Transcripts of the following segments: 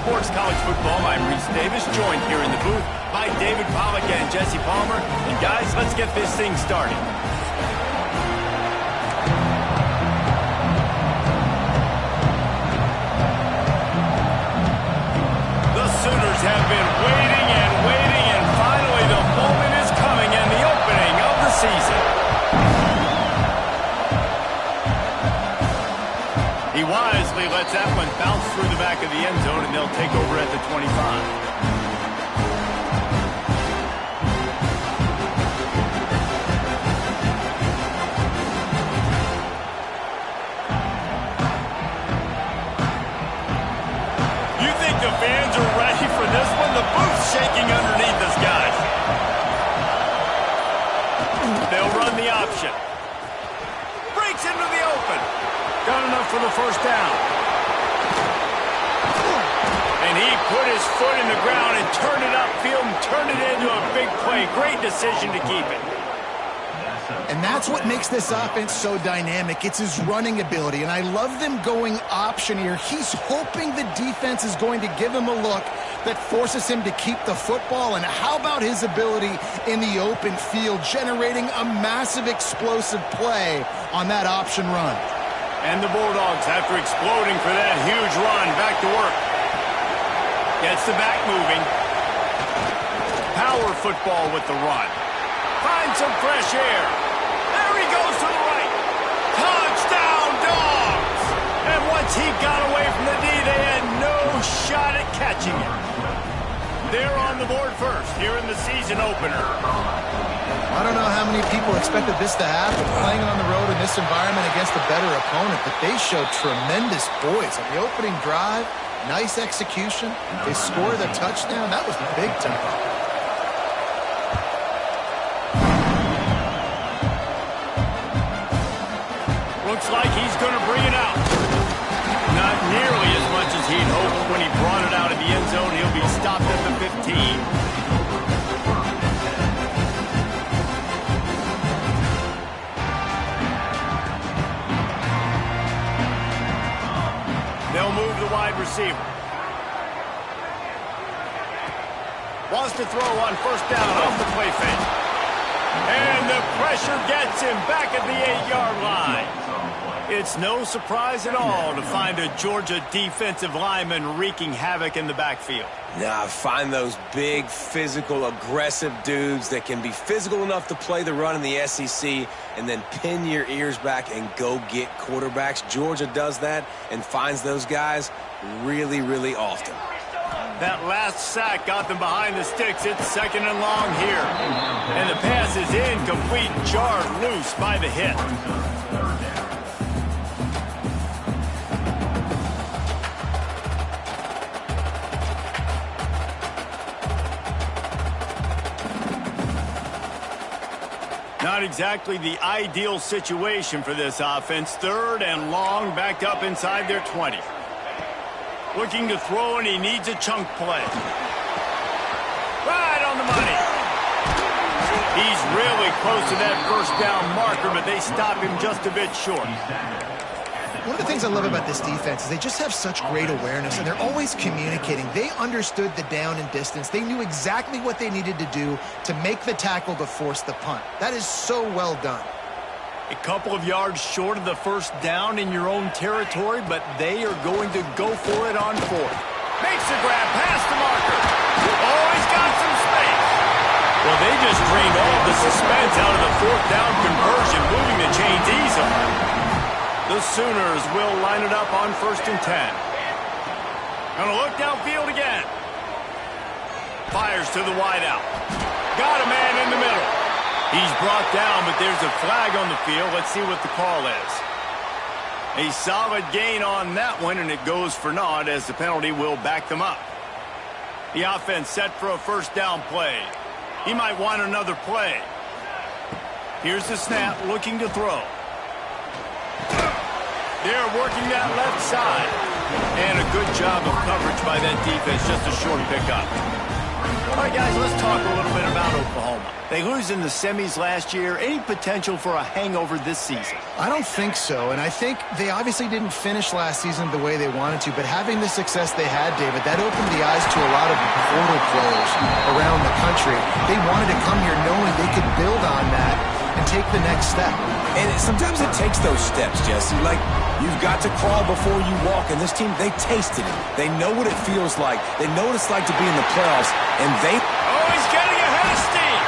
Sports College Football. I'm Reese Davis, joined here in the booth by David Pollack and Jesse Palmer. And guys, let's get this thing started. The Sooners have been waiting and waiting, and finally the moment is coming and the opening of the season. He wisely lets that one bounce through the back of the end zone, and they'll take over at the 25. You think the fans are ready for this one? The booth's shaking underneath us, guys. They'll run the option. Breaks into the open. Got enough for the first down. And he put his foot in the ground and turned it upfield and turned it into a big play. Great decision to keep it. And that's what makes this offense so dynamic. It's his running ability, and I love them going option here. He's hoping the defense is going to give him a look that forces him to keep the football. And how about his ability in the open field, generating a massive explosive play on that option run? And the Bulldogs, after exploding for that huge run, back to work. Gets the back moving. Power football with the run. Finds some fresh air. There he goes to the right. Touchdown, Dogs! And once he got away from the D, they had no shot at catching it. They're on the board first here in the season opener. I don't know how many people expected this to happen, playing on the road in this environment against a better opponent, but they showed tremendous poise on the opening drive. Nice execution. They scored a touchdown. That was big time. Looks like he's going to bring it out. Not nearly as much as he'd hoped when he brought it out of the end zone. He'll be stopped at the 15. They'll move the wide receiver. Wants to throw on first down off the play fake. And the pressure gets him back at the 8-yard line. It's no surprise at all to find a Georgia defensive lineman wreaking havoc in the backfield. Nah, find those big, physical, aggressive dudes that can be physical enough to play the run in the SEC and then pin your ears back and go get quarterbacks. Georgia does that and finds those guys really, really often. That last sack got them behind the sticks. It's second and long here. And the pass is incomplete, jarred loose by the hit. Not exactly the ideal situation for this offense. Third and long, backed up inside their 20. Looking to throw, and he needs a chunk play. Right on the money. He's really close to that first down marker, but they stop him just a bit short. One of the things I love about this defense is they just have such great awareness, and they're always communicating. They understood the down and distance. They knew exactly what they needed to do to make the tackle to force the punt. That is so well done. A couple of yards short of the first down in your own territory, but they are going to go for it on fourth. Makes the grab past the marker. Oh, he's got some space. Well, they just drained all the suspense out of the fourth down conversion, moving the chains easily. The Sooners will line it up on 1st and 10. Gonna look downfield again. Fires to the wideout. Got a man in the middle. He's brought down, but there's a flag on the field. Let's see what the call is. A solid gain on that one, and it goes for naught as the penalty will back them up. The offense set for a first down play. He might want another play. Here's the snap, looking to throw. They're working that left side. And a good job of coverage by that defense, just a short pickup. All right, guys, let's talk a little bit about Oklahoma. They lose in the semis last year. Any potential for a hangover this season? I don't think so, and I think they obviously didn't finish last season the way they wanted to, but having the success they had, David, that opened the eyes to a lot of portal players around the country. They wanted to come here knowing they could build on that and take the next step. And sometimes it takes those steps, Jesse. Like, you've got to crawl before you walk, and this team, they tasted it. They know what it feels like. They know what it's like to be in the playoffs, and they... Oh, he's getting ahead of steam.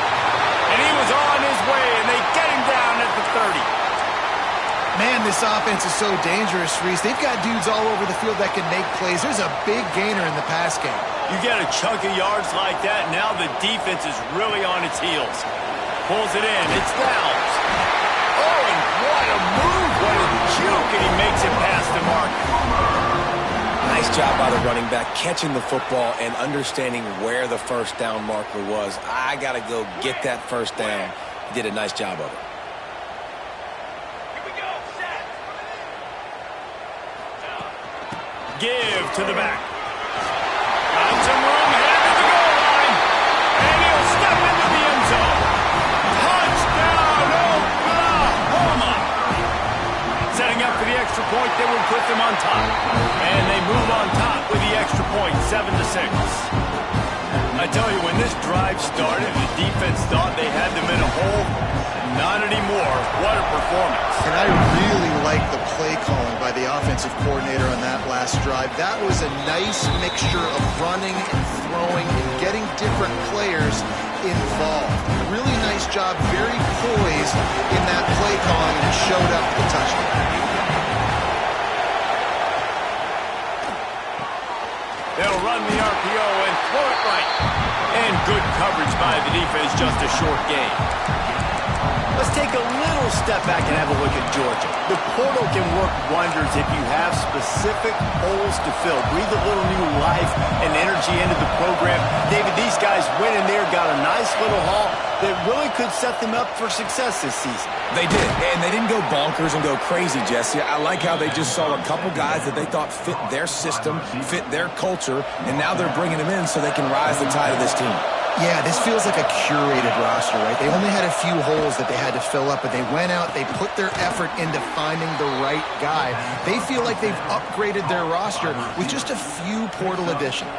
And he was on his way, and they get him down at the 30. Man, this offense is so dangerous, Reese. They've got dudes all over the field that can make plays. There's a big gainer in the pass game. You get a chunk of yards like that, now the defense is really on its heels. Pulls it in. It's Downs. Oh, and what a move. What a juke, and he makes it past the mark. Nice job by the running back, catching the football and understanding where the first down marker was. I got to go get that first down. He did a nice job of it. Here we go. Set. Give to the back. Got some room ahead of the goal line. And he'll step into the end zone. Touchdown, Oklahoma. Setting up for the extra point that would put them on top. And they move on top with the extra point, 7-6. I tell you, when this drive started, the defense thought they had them in a hole. Not anymore. What a performance. And I really like the play calling by the offensive coordinator on that last drive. That was a nice mixture of running and throwing and getting different players involved. Really nice job, very poised in that play calling, and it showed up for the touchdown. They'll run the RPO and throw it right. And good coverage by the defense, just a short gain. Let's take a little step back and have a look at Georgia. The portal can work wonders if you have specific holes to fill. Breathe a little new life and energy into the program. David, these guys went in there, got a nice little haul that really could set them up for success this season. They did, and they didn't go bonkers and go crazy, Jesse. I like how they just saw a couple guys that they thought fit their system, fit their culture, and now they're bringing them in so they can rise the tide of this team. Yeah, this feels like a curated roster, right? They only had a few holes that they had to fill up, but they went out, they put their effort into finding the right guy. They feel like they've upgraded their roster with just a few portal additions.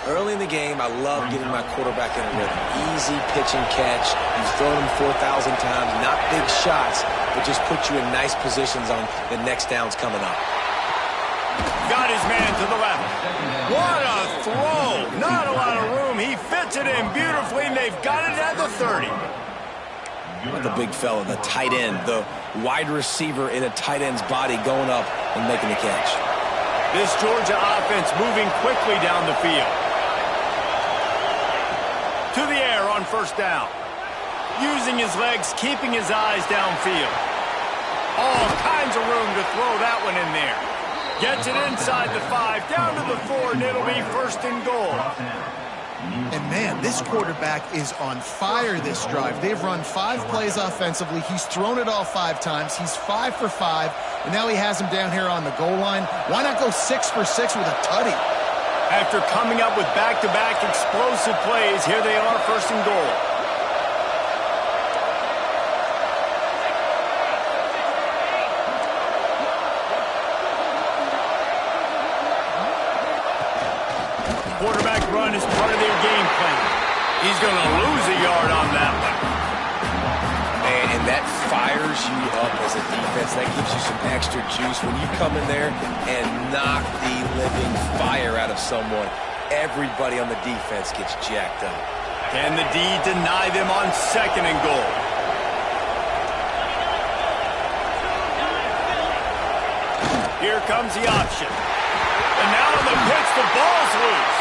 Early in the game, I love getting my quarterback in a rhythm. Easy pitch and catch. You've thrown him 4,000 times. Not big shots, but just put you in nice positions on the next downs coming up. Got his man to the left. What a throw. Not a lot of room. He fits it in beautifully, and they've got it at the 30. The big fella, the tight end, the wide receiver in a tight end's body going up and making the catch. This Georgia offense moving quickly down the field. To the air on first down. Using his legs, keeping his eyes downfield. All kinds of room to throw that one in there. Gets it inside the 5, down to the 4, and it'll be first and goal. And man, this quarterback is on fire this drive. They've run 5 plays offensively. He's thrown it all 5 times. He's 5 for 5, and now he has him down here on the goal line. Why not go 6 for 6 with a tutty? After coming up with back-to-back explosive plays, here they are, first and goal. Quarterback run is part of their game plan. He's going to lose a yard on that one. And that fires you up as a defense. That gives you some extra juice when you come in there and knock the living fire out of someone. Everybody on the defense gets jacked up. Can the D deny them on second and goal? Here comes the option. And now on the pitch, the ball's loose.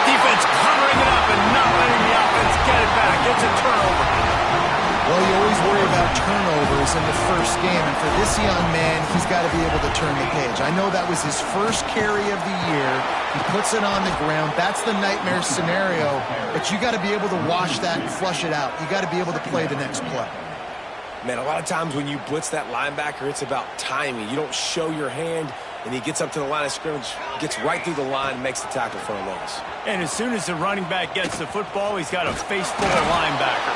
Defense covering it up and not letting the offense get it back. It's a turnover. Well, you always worry about turnovers in the first game, and for this young man, he's got to be able to turn the page. I know that was his first carry of the year. He puts it on the ground. That's the nightmare scenario, but you got to be able to wash that and flush it out. You got to be able to play the next play. Man, a lot of times when you blitz that linebacker, it's about timing. You don't show your hand. and he gets up to the line of scrimmage, gets right through the line, and makes the tackle for a loss. And as soon as the running back gets the football, he's got a face full of linebacker.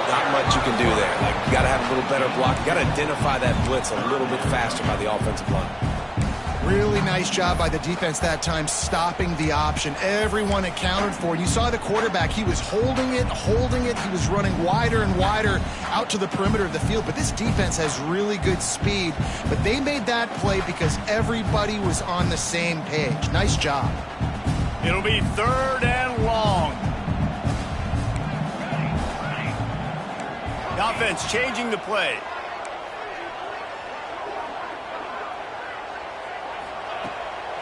Not much you can do there. Like, you got to have a little better block. You got to identify that blitz a little bit faster by the offensive line. Really nice job by the defense that time, stopping the option. Everyone accounted for it. You saw the quarterback. He was holding it. He was running wider and wider out to the perimeter of the field. But this defense has really good speed. But they made that play because everybody was on the same page. Nice job. It'll be 3rd and long. The offense changing the play.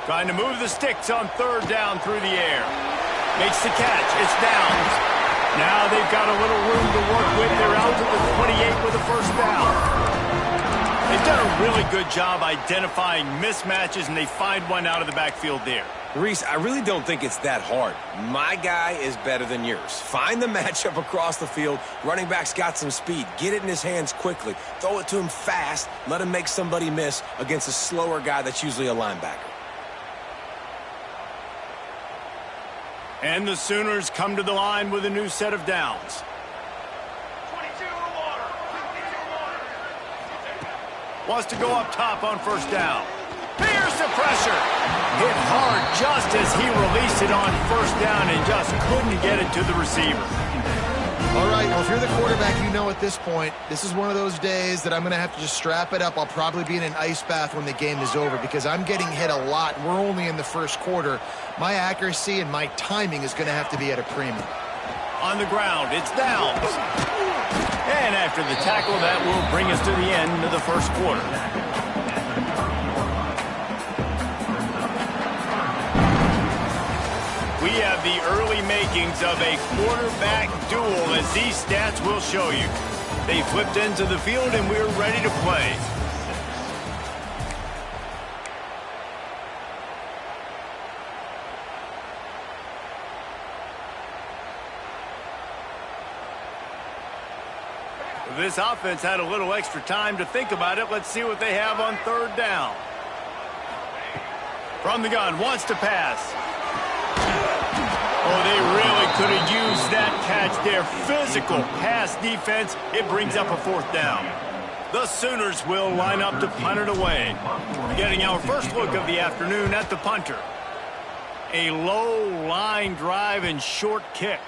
Trying to move the sticks on 3rd down through the air. Makes the catch. It's down. Now they've got a little room to work with. They're out to the 28 with a 1st down. They've done a really good job identifying mismatches, and they find one out of the backfield there. Reese, I really don't think it's that hard. My guy is better than yours. Find the matchup across the field. Running back's got some speed. Get it in his hands quickly. Throw it to him fast. Let him make somebody miss against a slower guy that's usually a linebacker. And the Sooners come to the line with a new set of downs. Wants to go up top on 1st down. Here's the pressure. Hit hard just as he released it on 1st down and just couldn't get it to the receiver. All right, well, if you're the quarterback, you know at this point, this is one of those days that I'm going to have to just strap it up. I'll probably be in an ice bath when the game is over because I'm getting hit a lot. We're only in the 1st quarter. My accuracy and my timing is going to have to be at a premium. On the ground, it's Downs. And after the tackle, that will bring us to the end of the 1st quarter. We have the early makings of a quarterback duel, as these stats will show you. They flipped into the field, and we're ready to play. This offense had a little extra time to think about it. Let's see what they have on 3rd down. From the gun, wants to pass. Oh, they really could have used that catch there. Physical pass defense. It brings up a 4th down. The Sooners will line up to punt it away. Getting our first look of the afternoon at the punter. A low line drive and short kick.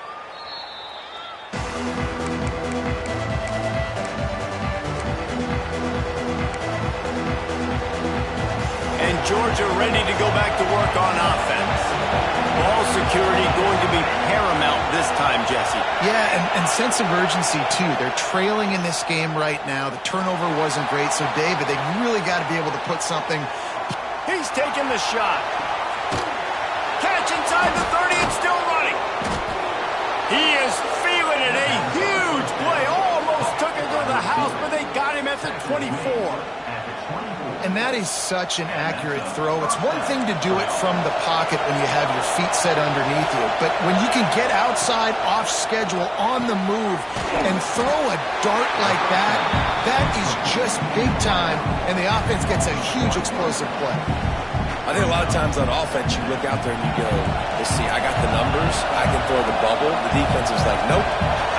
And Georgia ready to go back to work on offense. Ball security going to be paramount this time, Jesse. Yeah, and sense of urgency, too. They're trailing in this game right now. The turnover wasn't great, so, David, they really got to be able to put something. He's taking the shot. Catch inside the 30 and still running. He is feeling it. A huge play. Almost took it to the house, but they got him at the 24. And that is such an accurate throw. It's one thing to do it from the pocket when you have your feet set underneath you, but when you can get outside, off schedule, on the move, and throw a dart like that, that is just big time, and the offense gets a huge explosive play. I think a lot of times on offense, you look out there and you go, let's see, I got the numbers, I can throw the bubble. The defense is like, nope,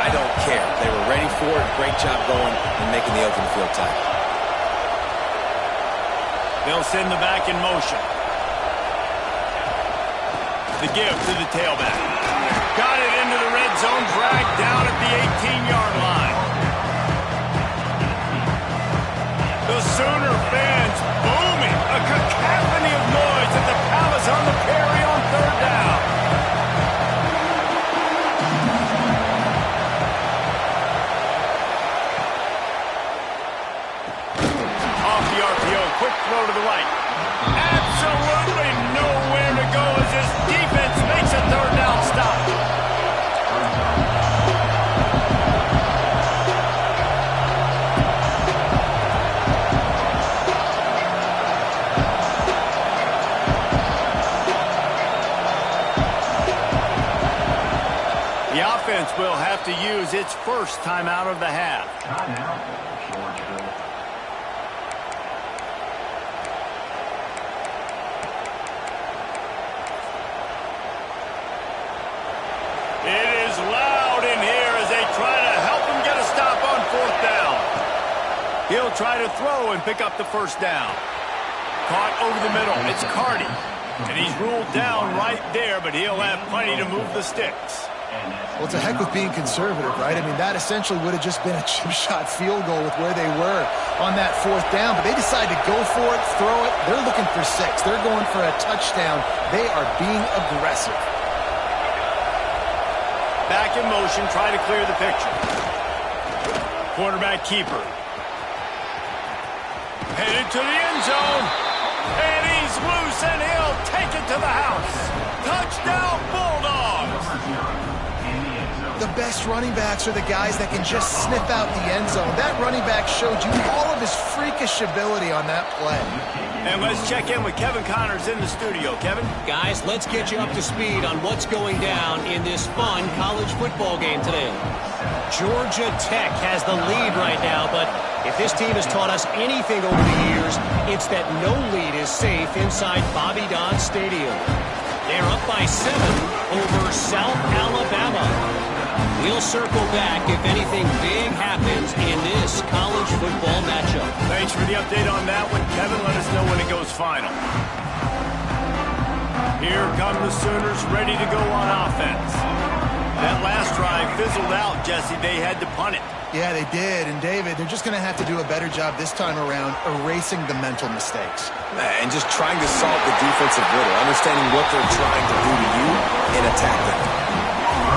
I don't care. They were ready for it. Great job going and making the open field tackle. They'll send the back in motion. The give to the tailback. Got it into the red zone, dragged down at the 18-yard line. The Sooner fans booming. A cacophony of noise at the Palace on the carry on 3rd down. Quick throw to the right. Absolutely nowhere to go as this defense makes a 3rd down stop. The offense will have to use its first timeout of the half. He'll try to throw and pick up the first down. Caught over the middle. It's Cardi. And he's ruled down right there, but he'll have plenty to move the sticks. Well, it's a heck with being conservative, right? I mean, that essentially would have just been a chip shot field goal with where they were on that fourth down. But they decide to go for it, throw it. They're looking for 6. They're going for a touchdown. They are being aggressive. Back in motion, try to clear the picture. Quarterback keeper. Headed to the end zone. And he's loose, and he'll take it to the house. Touchdown, Bulldogs! The best running backs are the guys that can just sniff out the end zone. That running back showed you all of his freakish ability on that play. And let's check in with Kevin Connors in the studio. Kevin? Guys, let's get you up to speed on what's going down in this fun college football game today. Georgia Tech has the lead right now, but if this team has taught us anything over the years, it's that no lead is safe inside Bobby Dodd Stadium. They're up by 7 over South Alabama. We'll circle back if anything big happens in this college football matchup. Thanks for the update on that one, Kevin. Let us know when it goes final. Here come the Sooners ready to go on offense. That last drive fizzled out, Jesse. They had to punt it. Yeah, they did. And, David, they're just going to have to do a better job this time around erasing the mental mistakes. And just trying to solve the defensive riddle, understanding what they're trying to do to you and attack them.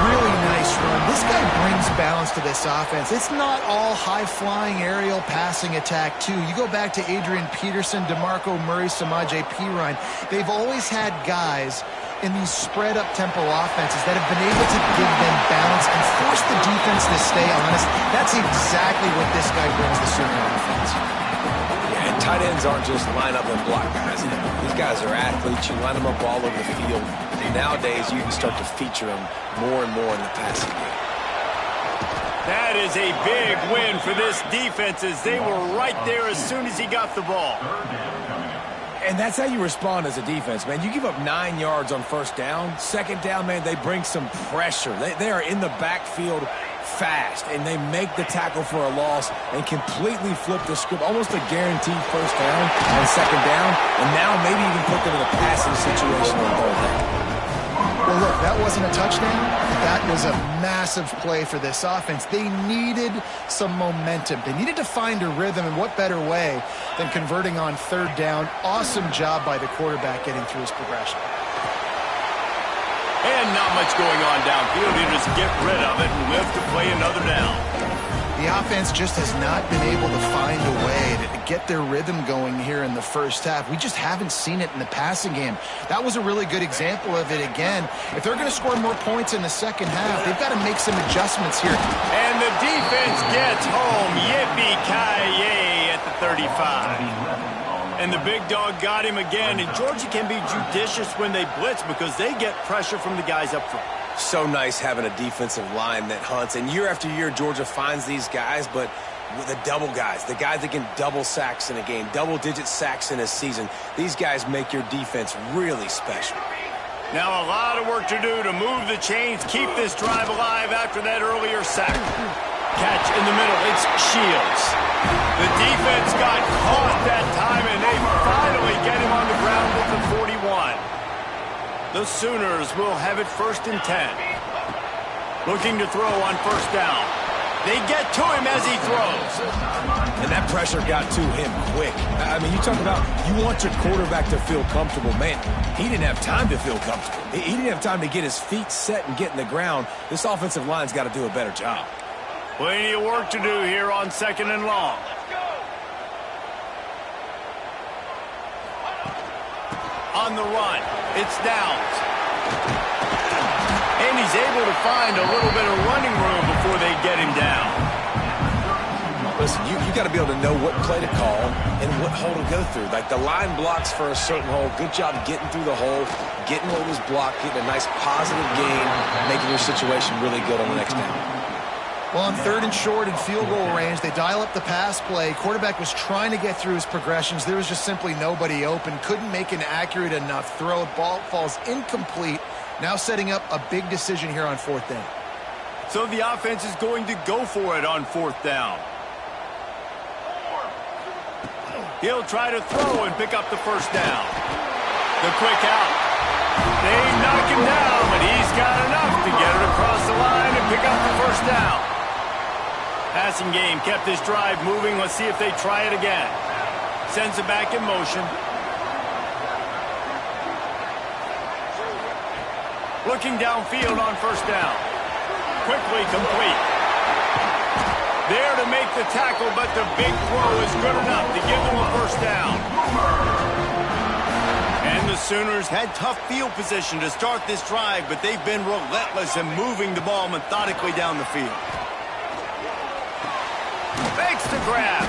Really nice run. This guy brings balance to this offense. It's not all high-flying aerial passing attack, too. You go back to Adrian Peterson, DeMarco Murray, Samaje Perine. They've always had guys in these spread-up tempo offenses that have been able to give them balance and force the defense to stay honest. That's exactly what this guy brings the Sooner offense. Yeah, and tight ends aren't just line up and block guys. These guys are athletes. You line them up all over the field. And nowadays, you can start to feature them more and more in the passing game. That is a big win for this defense as they were right there as soon as he got the ball. And that's how you respond as a defense, man. You give up 9 yards on first down. Second down, man, they bring some pressure. They are in the backfield fast, and they make the tackle for a loss and completely flip the script. Almost a guaranteed first down and second down, and now maybe even put them in a passing situation on third down. Well, look, that wasn't a touchdown. That was a massive play for this offense. They needed some momentum. They needed to find a rhythm, and what better way than converting on third down. Awesome job by the quarterback getting through his progression. And not much going on downfield. You just get rid of it and live to play another down. The offense just has not been able to find a way to get their rhythm going here in the first half. We just haven't seen it in the passing game. That was a really good example of it again. If they're going to score more points in the second half, they've got to make some adjustments here. And the defense gets home. Yippee-ki-yay at the 35. And the big dog got him again. And Georgia can be judicious when they blitz because they get pressure from the guys up front. So nice having a defensive line that hunts. And year after year, Georgia finds these guys, but with the double guys, the guys that can double sacks in a game, double-digit sacks in a season, these guys make your defense really special. Now a lot of work to do to move the chains, keep this drive alive after that earlier sack. Catch in the middle, it's Shields. The defense got caught that time, and they finally get him on the ground with the 41. The Sooners will have it 1st and 10. Looking to throw on first down. They get to him as he throws. And that pressure got to him quick. I mean, you talk about you want your quarterback to feel comfortable. Man, he didn't have time to feel comfortable. He didn't have time to get his feet set and get in the ground. This offensive line's got to do a better job. Plenty of work to do here on 2nd and long. On the run, it's Downs. And he's able to find a little bit of running room before they get him down. Listen, you got to be able to know what play to call and what hole to go through. Like the line blocks for a certain hole. Good job getting through the hole, getting what was blocked, getting a nice positive gain, making your situation really good on the next down. Well, on 3rd and short and field goal range, they dial up the pass play. Quarterback was trying to get through his progressions. There was just simply nobody open. Couldn't make an accurate enough throw. Ball falls incomplete. Now setting up a big decision here on 4th down. So the offense is going to go for it on 4th down. He'll try to throw and pick up the first down. The quick out. They knock him down, but he's got enough to get it across the line and pick up the first down. Passing game kept this drive moving. Let's see if they try it again. Sends it back in motion. Looking downfield on first down. Quickly complete. There to make the tackle, but the big throw is good enough to give them a first down. And the Sooners had tough field position to start this drive, but they've been relentless in moving the ball methodically down the field. Makes the grab.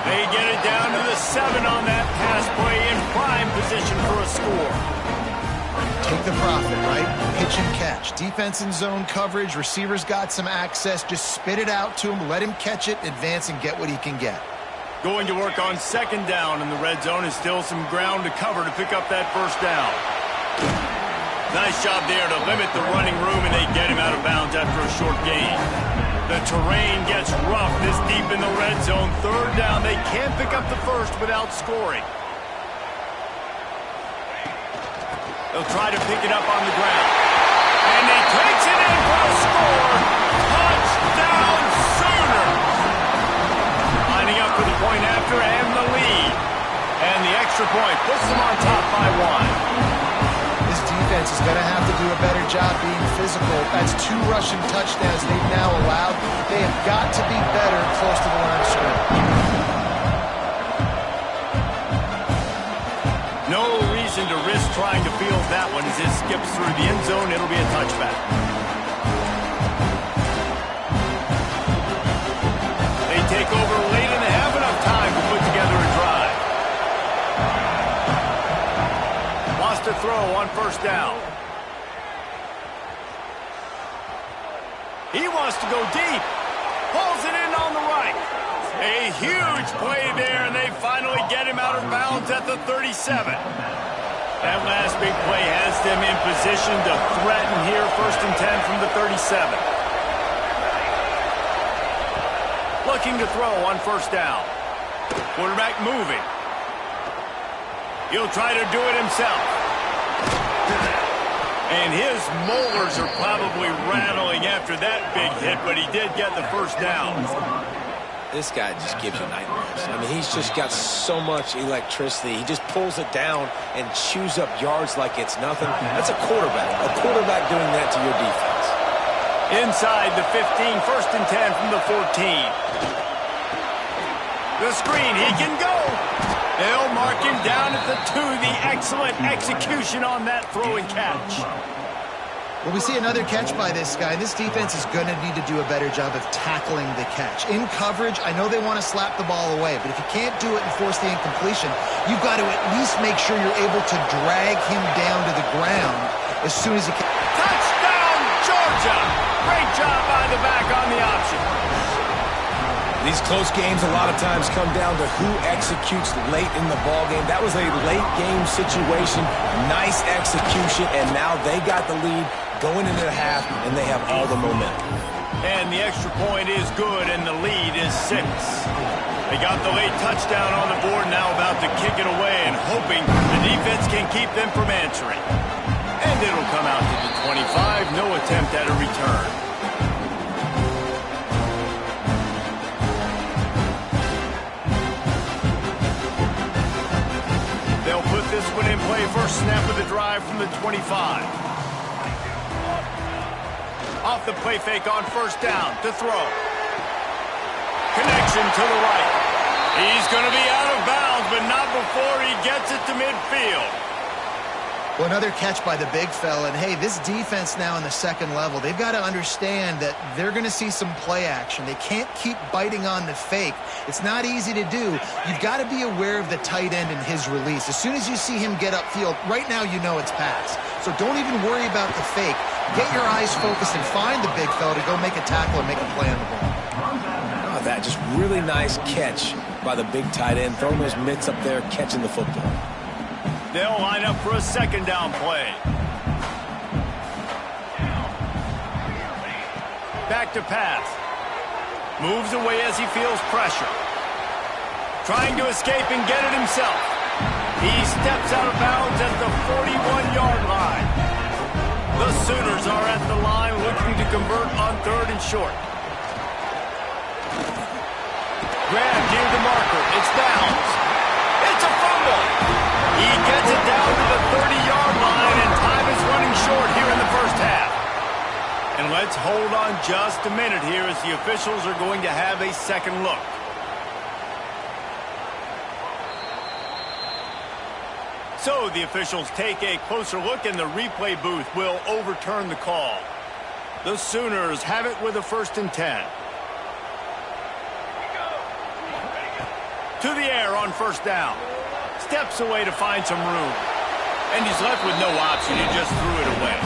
They get it down to the 7 on that pass play in prime position for a score. Take the profit, right? Pitch and catch. Defense in zone coverage. Receivers got some access. Just spit it out to him. Let him catch it, advance, and get what he can get. Going to work on second down in the red zone is still some ground to cover to pick up that first down. Nice job there to limit the running room, and they get him out of bounds after a short gain. The terrain gets rough this deep in the red zone. Third down, they can't pick up the first without scoring. They'll try to pick it up on the ground. And he takes it in for a score. Touchdown Sooners! Lining up for the point after and the lead. And the extra point puts them on top by 1. This defense is going to have to do a better job being physical. That's 2 rushing touchdowns they've now allowed. They have got to be better close to the line of scrimmage. No reason to risk trying to field that one as it skips through the end zone. It'll be a touchback. They take over late and they have enough time to put together a drive. Lost a throw on first down. He wants to go deep. Pulls it in on the right. A huge play there, and they finally get him out of bounds at the 37. That last big play has them in position to threaten here, 1st and 10 from the 37. Looking to throw on first down. Quarterback moving. He'll try to do it himself. And his molars are probably rattling after that big hit, but he did get the first down. This guy just gives you nightmares. I mean, he's just got so much electricity. He just pulls it down and chews up yards like it's nothing. That's a quarterback. A quarterback doing that to your defense. Inside the 15, 1st and 10 from the 14. The screen, he can go. They'll mark him down at the 2. The excellent execution on that throw and catch. Well, we see another catch by this guy. This defense is going to need to do a better job of tackling the catch. In coverage, I know they want to slap the ball away, but if you can't do it and force the incompletion, you've got to at least make sure you're able to drag him down to the ground as soon as he can. Touchdown, Georgia! Great job by the back on the option. These close games a lot of times come down to who executes late in the ball game. That was a late game situation. Nice execution, and now they got the lead going into the half, and they have all the momentum. And the extra point is good, and the lead is 6. They got the late touchdown on the board, now about to kick it away and hoping the defense can keep them from answering. And it'll come out to the 25, no attempt at a return. They'll put this one in play, first snap of the drive from the 25. Off the play fake on first down to throw. Connection to the right. He's going to be out of bounds, but not before he gets it to midfield. Well, another catch by the big fella. And, hey, this defense now in the second level, they've got to understand that they're going to see some play action. They can't keep biting on the fake. It's not easy to do. You've got to be aware of the tight end and his release. As soon as you see him get upfield, right now you know it's pass. So don't even worry about the fake. Get your eyes focused and find the big fella to go make a tackle and make a play on the ball. Oh, that just really nice catch by the big tight end. Throwing those mitts up there, catching the football. They'll line up for a second down play. Back to pass. Moves away as he feels pressure. Trying to escape and get it himself. He steps out of bounds at the 41-yard line. The Sooners are at the line looking to convert on 3rd and short. Grab near the marker. It's Downs. It's a fumble. He gets it down to the 30-yard line, and time is running short here in the first half. And let's hold on just a minute here as the officials are going to have a second look. So the officials take a closer look, and the replay booth will overturn the call. The Sooners have it with a 1st and 10. To the air on 1st down. Steps away to find some room. And he's left with no option. He just threw it away.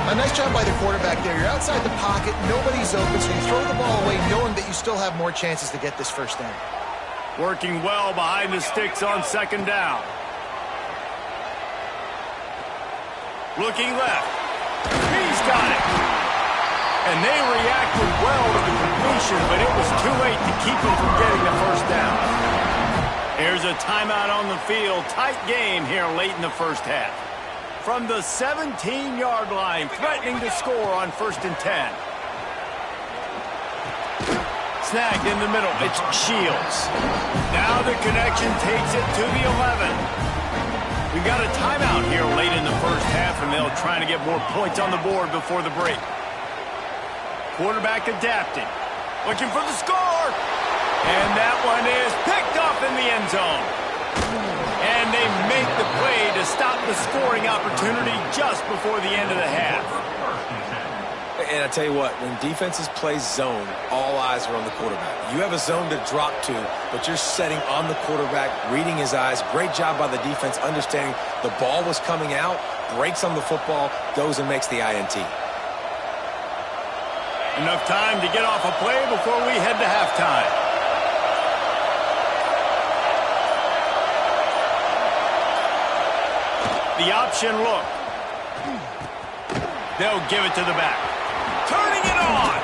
A nice job by the quarterback there. You're outside the pocket. Nobody's open, so you throw the ball away knowing that you still have more chances to get this 1st down. Working well behind the sticks on 2nd down. Looking left. He's got it. And they reacted well to the completion, but it was too late to keep him from getting the 1st down. Here's a timeout on the field. Tight game here late in the first half. From the 17-yard line, threatening to score on 1st and 10. Snagged in the middle. It's Shields. Now the connection takes it to the 11. We've got a timeout here late in the first half, and they'll try to get more points on the board before the break. Quarterback adapting. Looking for the score. And that one is picked off in the end zone. And they make the play to stop the scoring opportunity just before the end of the half. And I tell you what, when defenses play zone, all eyes are on the quarterback. You have a zone to drop to, but you're setting on the quarterback, reading his eyes. Great job by the defense, understanding the ball was coming out, breaks on the football, goes and makes the INT. Enough time to get off a play before we head to halftime. The option look. They'll give it to the back. Turning it on.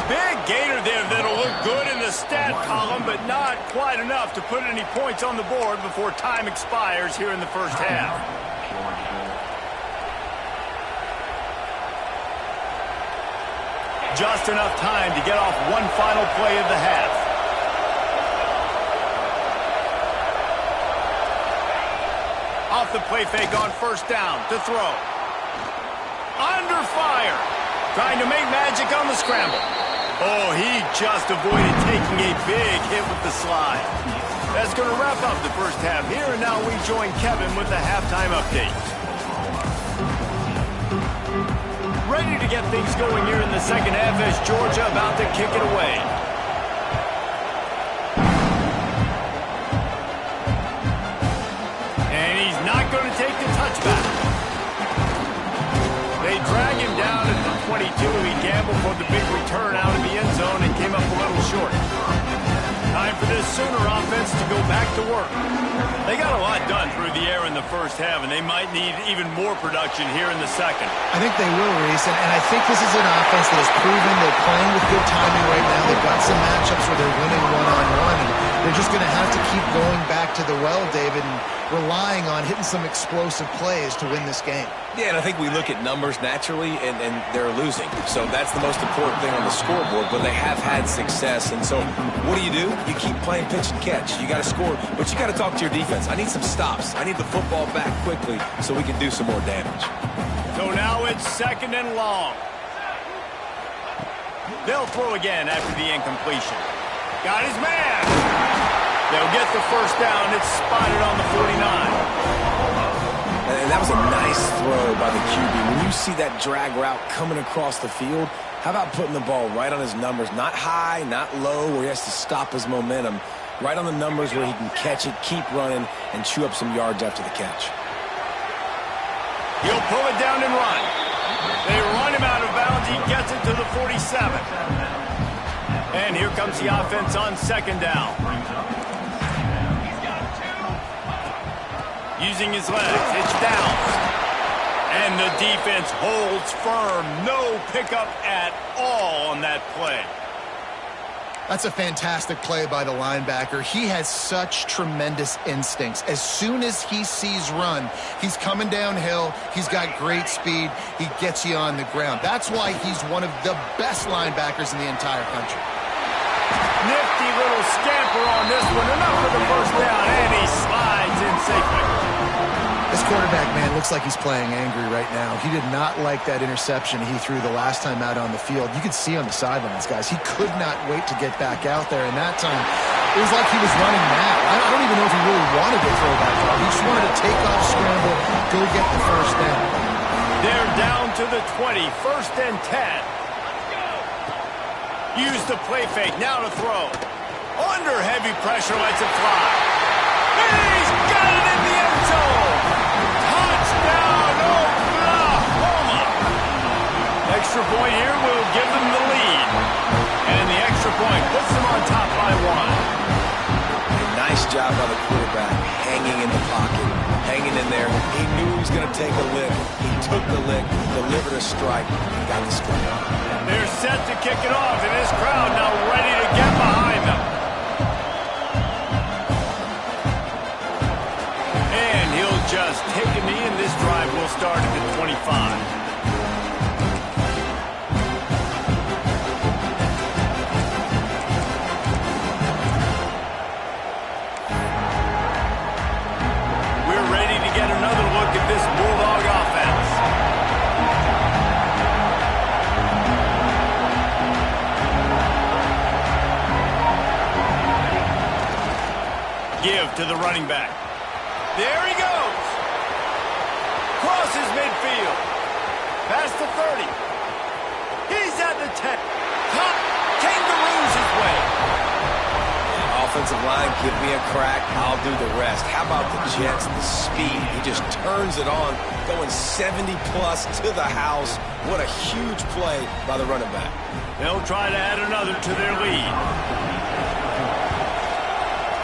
Big gainer there that'll look good in the stat column, but not quite enough to put any points on the board before time expires here in the first half. Just enough time to get off one final play of the half. Off the play fake on 1st down to throw. Under fire. Trying to make magic on the scramble. Oh, he just avoided taking a big hit with the slide. That's going to wrap up the first half here, and now we join Kevin with the halftime update. Ready to get things going here in the second half as Georgia about to kick it away. And he's not going to take the touchback. They drag him down at the 22. He gambled for the big return out of the end zone and came up a little short. Time for this Sooner offense to go back to work. They got a lot done through the air in the first half, and they might need even more production here in the second. I think they will, Reese, and I think this is an offense that has proven they're playing with good timing right now. They've got some matchups where they're winning one-on-one, and they're just going to have to keep going back to the well, David, and relying on hitting some explosive plays to win this game. Yeah, and I think we look at numbers naturally, and they're losing. So that's the most important thing on the scoreboard, but they have had success. And so what do? You keep playing pitch and catch. You got to score, but you got to talk to your defense. I need some stops. I need the football back quickly so we can do some more damage. So now it's 2nd and long. They'll throw again after the incompletion. Got his man. They'll get the 1st down. It's spotted on the 49. And that was a nice throw by the QB. When you see that drag route coming across the field, how about putting the ball right on his numbers? Not high, not low, where he has to stop his momentum. Right on the numbers where he can catch it, keep running, and chew up some yards after the catch. He'll pull it down and run. They run him out of bounds. He gets it to the 47. And here comes the offense on 2nd down. Using his legs, it's Downs. And the defense holds firm. No pickup at all on that play. That's a fantastic play by the linebacker. He has such tremendous instincts. As soon as he sees run, he's coming downhill. He's got great speed. He gets you on the ground. That's why he's one of the best linebackers in the entire country. Nifty little scamper on this one. Enough for the first down, and he slides in safely. This quarterback, man, looks like he's playing angry right now. He did not like that interception he threw the last time out on the field. You could see on the sidelines, guys, he could not wait to get back out there. And that time, it was like he was running mad. I don't even know if he really wanted to throw that ball. He just wanted to take off, scramble, go get the first down. They're down to the 20, 1st and 10. Use the play fake, now to throw. Under heavy pressure, lets it fly. He's got it in the end zone. Touchdown, Oklahoma. Extra point here will give them the lead. And the extra point puts them on top by 1. Nice job by the quarterback, hanging in the pocket, hanging in there. He knew he was going to take a lick. He took the lick, delivered a strike, and got the strike. They're set to kick it off, and this crowd now ready to get behind them. And he'll just take a knee, and this drive will start at the 25. This Bulldog offense. Give to the running back. There he goes. Crosses midfield. Past the 30. He's at the 10. Top kangaroos his way. Offensive line, give me a crack, I'll do the rest. How about the Jets, the speed? He just turns it on, going 70-plus to the house. What a huge play by the running back. They'll try to add another to their lead.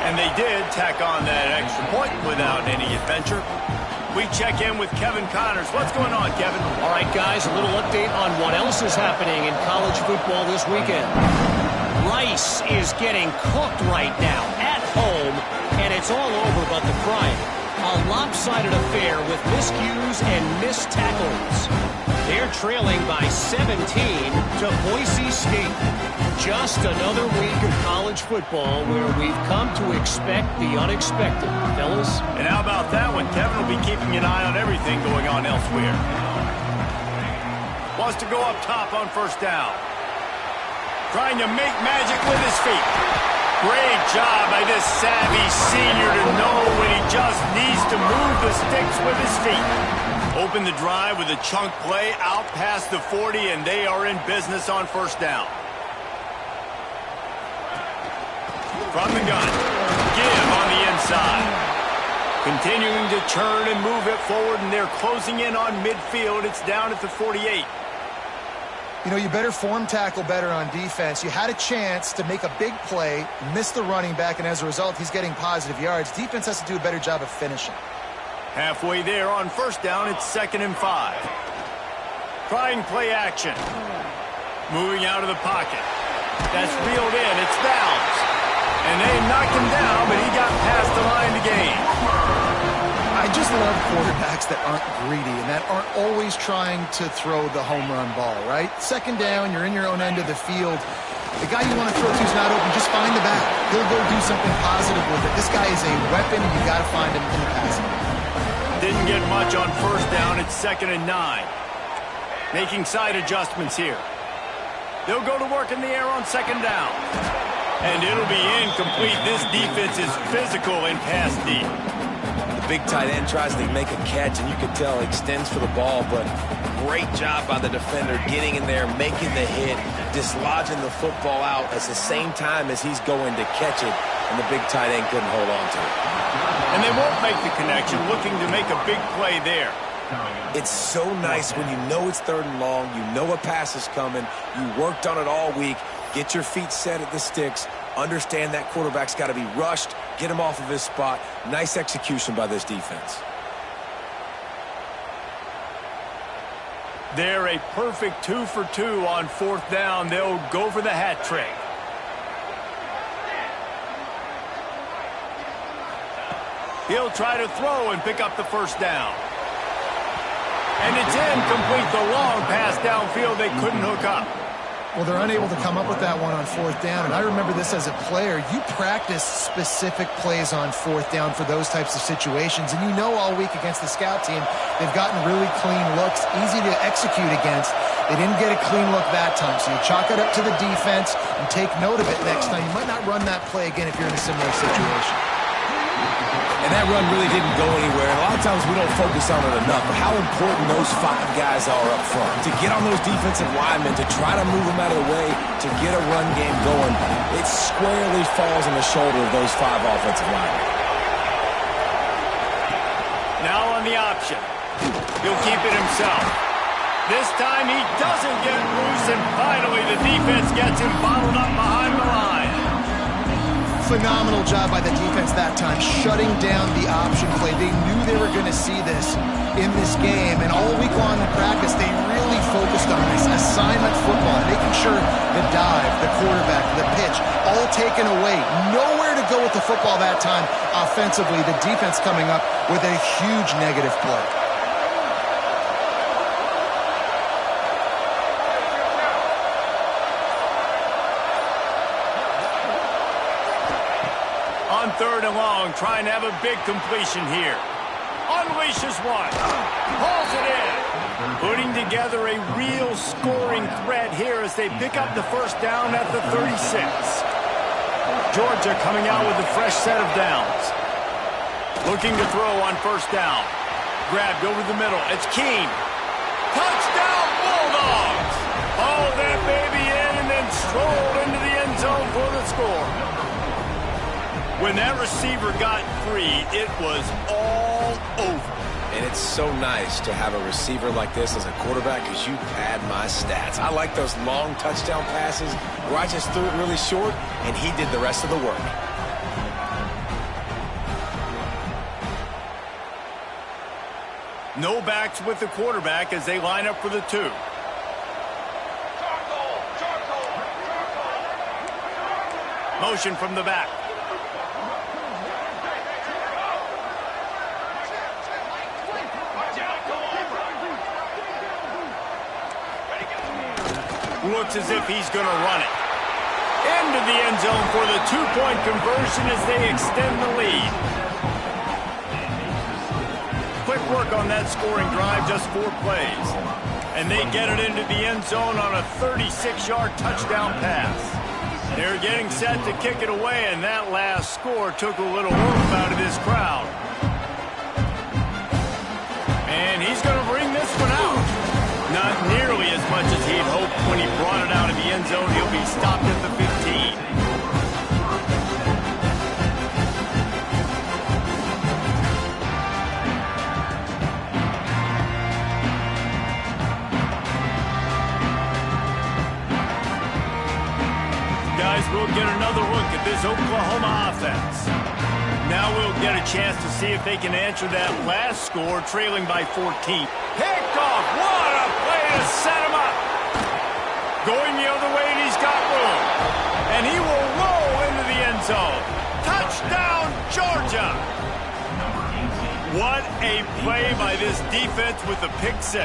And they did tack on that extra point without any adventure. We check in with Kevin Connors. What's going on, Kevin? All right, guys, a little update on what else is happening in college football this weekend. Rice is getting cooked right now at home, and it's all over but the crying. A lopsided affair with miscues and missed tackles. They're trailing by 17 to Boise State. Just another week of college football where we've come to expect the unexpected, fellas. And how about that one? Kevin will be keeping an eye on everything going on elsewhere. Wants to go up top on first down. Trying to make magic with his feet. Great job by this savvy senior to know when he just needs to move the sticks with his feet. Open the drive with a chunk play out past the 40, and they are in business on first down. From the gun. Give on the inside. Continuing to turn and move it forward, and they're closing in on midfield. It's down at the 48. You know, you better form tackle better on defense. You had a chance to make a big play, miss the running back, and as a result, he's getting positive yards. Defense has to do a better job of finishing. Halfway there on first down, it's 2nd and 5. Trying play action. Moving out of the pocket. That's reeled in. It's Downs. And they knocked him down, but he got past the line to gain. I just love quarterbacks that aren't greedy and that aren't always trying to throw the home run ball, right? 2nd down, you're in your own end of the field. The guy you want to throw to is not open. Just find the back. He'll go do something positive with it. This guy is a weapon. You got to find him in the passing. Didn't get much on first down. It's 2nd and 9. Making side adjustments here. They'll go to work in the air on 2nd down. And it'll be incomplete. This defense is physical and pass deep. The big tight end tries to make a catch, and you can tell he extends for the ball, but great job by the defender getting in there, making the hit, dislodging the football out at the same time as he's going to catch it, and the big tight end couldn't hold on to it. And they won't make the connection, looking to make a big play there. It's so nice when you know it's 3rd and long, you know a pass is coming, you worked on it all week, get your feet set at the sticks, understand that quarterback's got to be rushed, get him off of his spot. Nice execution by this defense. They're a perfect 2 for 2 on 4th down. They'll go for the hat trick. He'll try to throw and pick up the first down. And it's incomplete. The long pass downfield they couldn't hook up. Well, they're unable to come up with that one on fourth down, and I remember this as a player. You practice specific plays on fourth down for those types of situations, and you know all week against the scout team, they've gotten really clean looks, easy to execute against. They didn't get a clean look that time, so you chalk it up to the defense and take note of it next time. You might not run that play again if you're in a similar situation. And that run really didn't go anywhere. And a lot of times we don't focus on it enough, but how important those 5 guys are up front. To get on those defensive linemen, to try to move them out of the way, to get a run game going, it squarely falls on the shoulder of those 5 offensive linemen. Now on the option. He'll keep it himself. This time he doesn't get loose, and finally the defense gets him bottled up behind the line. Phenomenal job by the defense that time, shutting down the option play. They knew they were going to see this in this game, and all week long in practice, they really focused on this assignment football, making sure the dive, the quarterback, the pitch, all taken away. Nowhere to go with the football that time offensively. The defense coming up with a huge negative play. On 3rd and long, trying to have a big completion here. Unleashes one. Hauls it in. Putting together a real scoring threat here as they pick up the first down at the 36. Georgia coming out with a fresh set of downs. Looking to throw on first down. Grabbed over the middle. It's Keene. Touchdown, Bulldogs! Haul that baby in and then strolled into the end zone for the score. When that receiver got free, it was all over. And it's so nice to have a receiver like this as a quarterback because you pad my stats. I like those long touchdown passes where I just threw it really short and he did the rest of the work. No backs with the quarterback as they line up for the 2. Motion from the back. Looks as if he's going to run it. Into the end zone for the 2-point conversion as they extend the lead. Quick work on that scoring drive, just 4 plays. And they get it into the end zone on a 36-yard touchdown pass. They're getting set to kick it away, and that last score took a little oomph out of this crowd. And he's going to bring this one out. Not nearly as much as he'd hoped when he brought it out of the end zone. He'll be stopped at the 15. Guys, we'll get another look at this Oklahoma offense. Now we'll get a chance to see if they can answer that last score, trailing by 14. Picked off. What a play to set him up. Going the other way, and he's got room. And he will roll into the end zone. Touchdown, Georgia. What a play by this defense with the pick 6.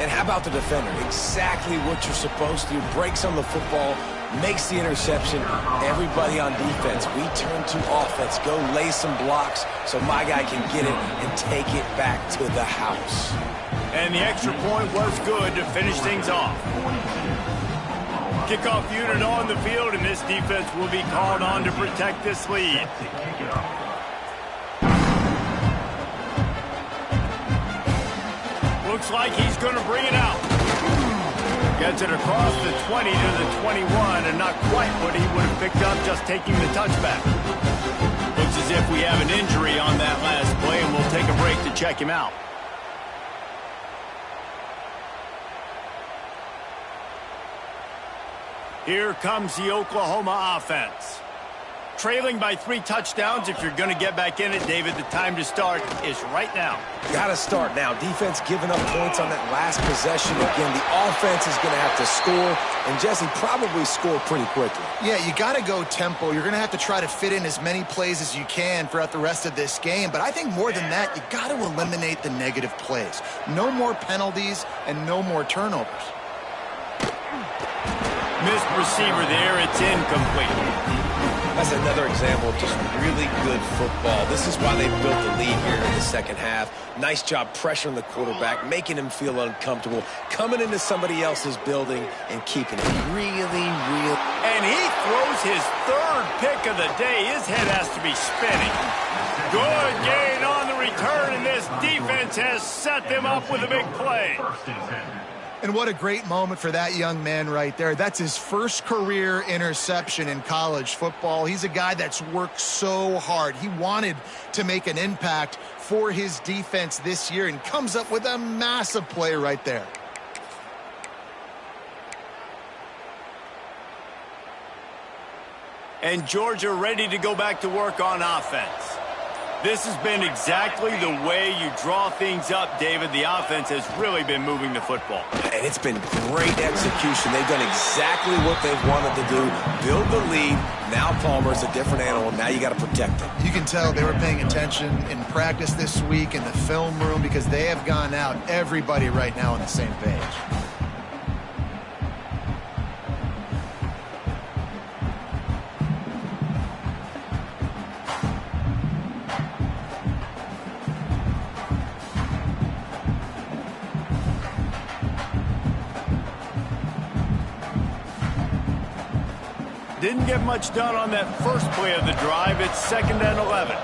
And how about the defender? Exactly what you're supposed to do. Breaks on the football, makes the interception. Everybody on defense, we turn to offense. Go lay some blocks so my guy can get it and take it back to the house. And the extra point was good to finish things off. Kickoff unit on the field, and this defense will be called on to protect this lead. Looks like he's going to bring it out. Gets it across the 20 to the 21, and not quite what he would have picked up just taking the touchback. Looks as if we have an injury on that last play, and we'll take a break to check him out. Here comes the Oklahoma offense. Trailing by 3 touchdowns. If you're going to get back in it, David, the time to start is right now. Got to start now. Defense giving up points on that last possession. Again, the offense is going to have to score, and Jesse probably score pretty quickly. Yeah, you got to go tempo. You're going to have to try to fit in as many plays as you can throughout the rest of this game. But I think more than that, you got to eliminate the negative plays. No more penalties and no more turnovers. Missed receiver there. It's incomplete. That's another example of just really good football. This is why they built the lead here in the second half. Nice job pressuring the quarterback, making him feel uncomfortable, coming into somebody else's building and keeping it really. And he throws his 3rd pick of the day. His head has to be spinning. Good gain on the return, and this defense has set them up with a big play. And what a great moment for that young man right there. That's his first career interception in college football. He's a guy that's worked so hard. He wanted to make an impact for his defense this year and comes up with a massive play right there. And Georgia ready to go back to work on offense. This has been exactly the way you draw things up, David. The offense has really been moving the football. And it's been great execution. They've done exactly what they've wanted to do. Build the lead. Now Palmer's a different animal. Now you got to protect him. You can tell they were paying attention in practice this week in the film room because they have gone out, everybody right now on the same page. Didn't get much done on that first play of the drive. It's 2nd and 11.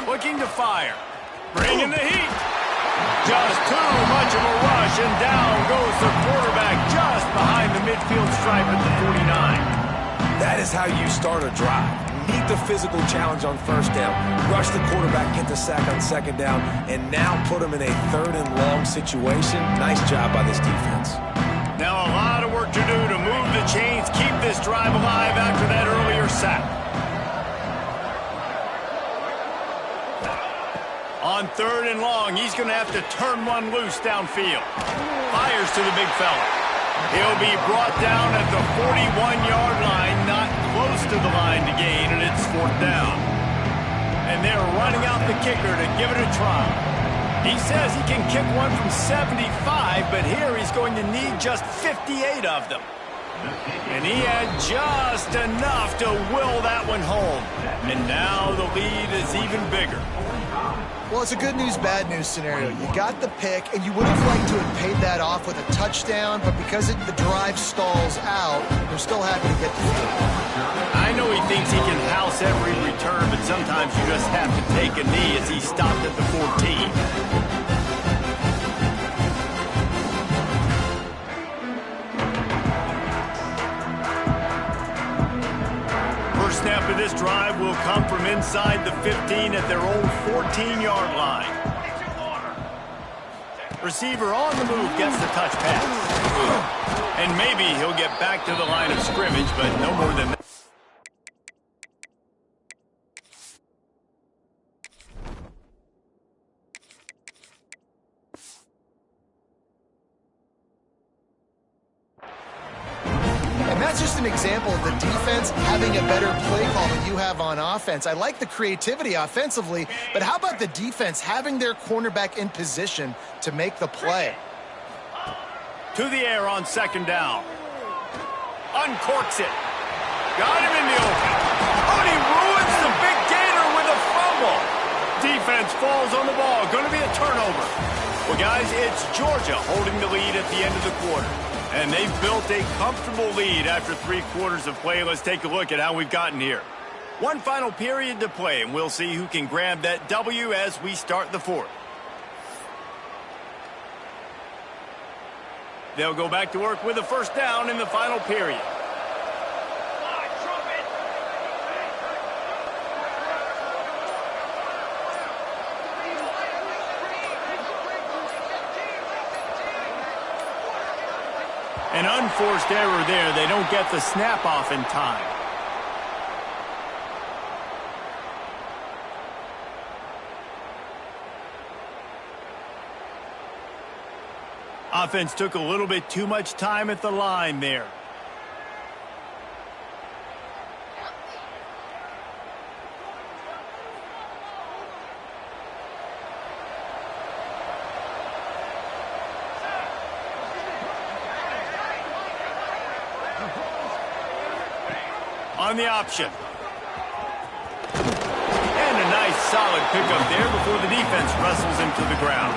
Looking to fire. Bringing the heat. Just too much of a rush, and down goes the quarterback just behind the midfield stripe at the 49. That is how you start a drive. Meet the physical challenge on 1st down. Rush the quarterback, get the sack on 2nd down, and now put him in a 3rd and long situation. Nice job by this defense. Now a lot of work to do to move the chains, keep this drive alive after that earlier sack. On 3rd and long, he's going to have to turn one loose downfield. Fires to the big fella. He'll be brought down at the 41-yard line, not close to the line to gain, and it's 4th down. And they're running out the kicker to give it a try. He says he can kick one from 75, but here he's going to need just 58 of them. And he had just enough to will that one home. And now the lead is even bigger. Well, it's a good news, bad news scenario. You got the pick, and you would have liked to have paid that off with a touchdown, but because the drive stalls out, they're still happy to get the field. I know he thinks he can house every return, but sometimes you just have to take a knee as he stopped at the 14. Snap of this drive will come from inside the 15 at their own 14-yard line. Receiver on the move gets the touch pass. And maybe he'll get back to the line of scrimmage, but no more than that. And that's just an example of the defense having a better play call than you have on offense. I like the creativity offensively, but how about the defense having their cornerback in position to make the play? To the air on 2nd down. Uncorks it. Got him in the open. Oh, and he ruins the big gainer with a fumble. Defense falls on the ball. Going to be a turnover. Well, guys, it's Georgia holding the lead at the end of the quarter. And they've built a comfortable lead after 3 quarters of play. Let's take a look at how we've gotten here. One final period to play, and we'll see who can grab that W as we start the 4th. They'll go back to work with a 1st down in the final period. An unforced error there. They don't get the snap off in time. Offense took a little bit too much time at the line there. On the option. And a nice solid pickup there before the defense wrestles him to the ground.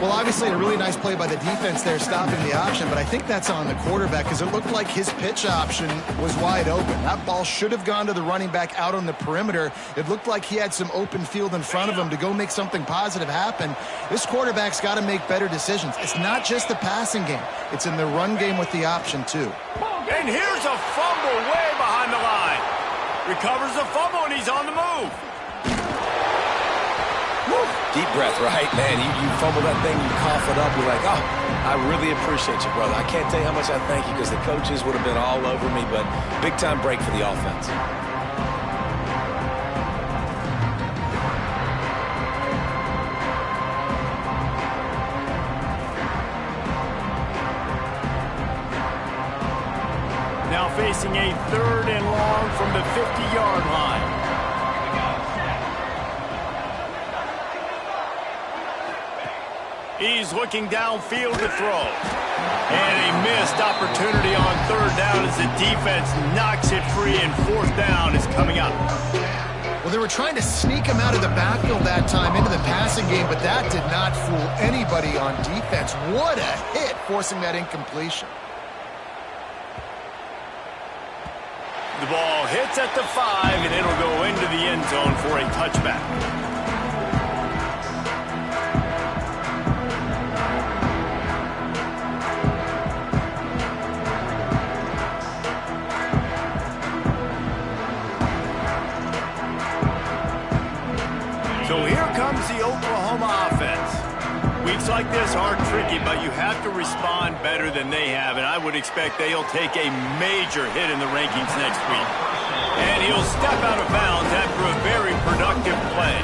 Well, obviously a really nice play by the defense there stopping the option, but I think that's on the quarterback because it looked like his pitch option was wide open. That ball should have gone to the running back out on the perimeter. It looked like he had some open field in front of him to go make something positive happen. This quarterback's got to make better decisions. It's not just the passing game. It's in the run game with the option, too. And here's a fumble way behind the line. Recovers the fumble, and he's on the move. Deep breath, right? Man, you fumble that thing, you cough it up, you're like, oh, I really appreciate you, brother. I can't tell you how much I thank you because the coaches would have been all over me, but big-time break for the offense. Now facing a 3rd and long from the 50-yard line. He's looking downfield to throw. And a missed opportunity on 3rd down as the defense knocks it free, and 4th down is coming up. Well, they were trying to sneak him out of the backfield that time into the passing game, but that did not fool anybody on defense. What a hit, forcing that incompletion. The ball hits at the 5, and it'll go into the end zone for a touchback. So here comes the Oklahoma offense. Weeks like this are tricky, but you have to respond better than they have, and I would expect they'll take a major hit in the rankings next week. And he'll step out of bounds after a very productive play.